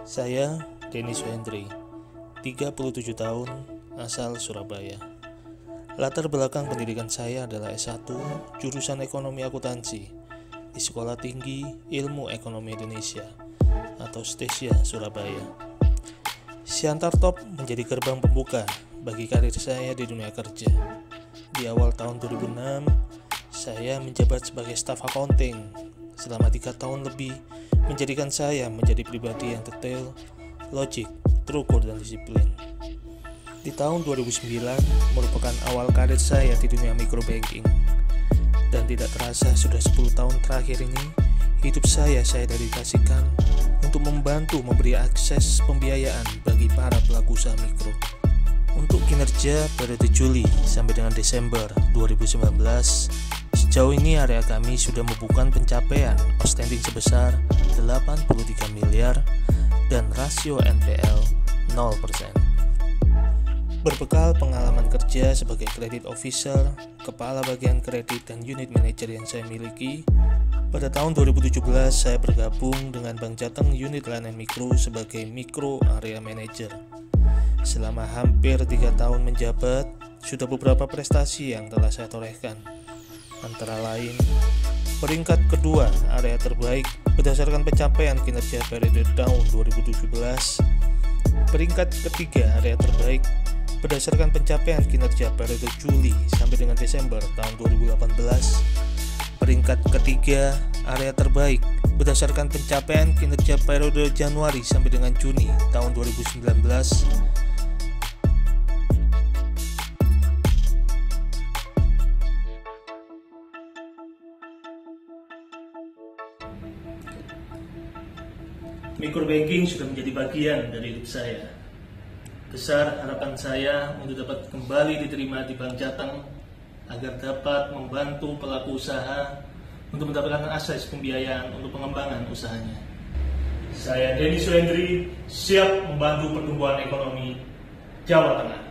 Saya Denis Wendri, 37 tahun, asal Surabaya. Latar belakang pendidikan saya adalah S1, jurusan Ekonomi Akuntansi di Sekolah Tinggi Ilmu Ekonomi Indonesia atau STESIA Surabaya. Siantar Top menjadi gerbang pembuka bagi karir saya di dunia kerja. Di awal tahun 2006, saya menjabat sebagai staf accounting selama 3 tahun lebih, menjadikan saya menjadi pribadi yang detail, logik, terukur, dan disiplin. Di tahun 2009 merupakan awal karir saya di dunia microbanking, dan tidak terasa sudah 10 tahun terakhir ini hidup saya dedikasikan untuk membantu memberi akses pembiayaan bagi para pelaku usaha mikro. Untuk kinerja periode Juli sampai dengan Desember 2019, sejauh ini area kami sudah membukukan pencapaian outstanding sebesar 83 miliar dan rasio NPL 0%. Berbekal pengalaman kerja sebagai credit officer, kepala bagian kredit dan unit manager yang saya miliki, pada tahun 2017 saya bergabung dengan Bank Jateng unit layanan mikro sebagai mikro area manager. Selama hampir 3 tahun menjabat, sudah beberapa prestasi yang telah saya torehkan. Antara lain, peringkat kedua area terbaik berdasarkan pencapaian kinerja periode tahun 2017, peringkat ketiga area terbaik berdasarkan pencapaian kinerja periode Juli sampai dengan Desember tahun 2018, peringkat ketiga area terbaik berdasarkan pencapaian kinerja periode Januari sampai dengan Juni tahun 2019, Microbanking sudah menjadi bagian dari hidup saya. Besar harapan saya untuk dapat kembali diterima di Bank Jateng agar dapat membantu pelaku usaha untuk mendapatkan akses pembiayaan untuk pengembangan usahanya. Saya Denis Wendri, siap membantu pertumbuhan ekonomi Jawa Tengah.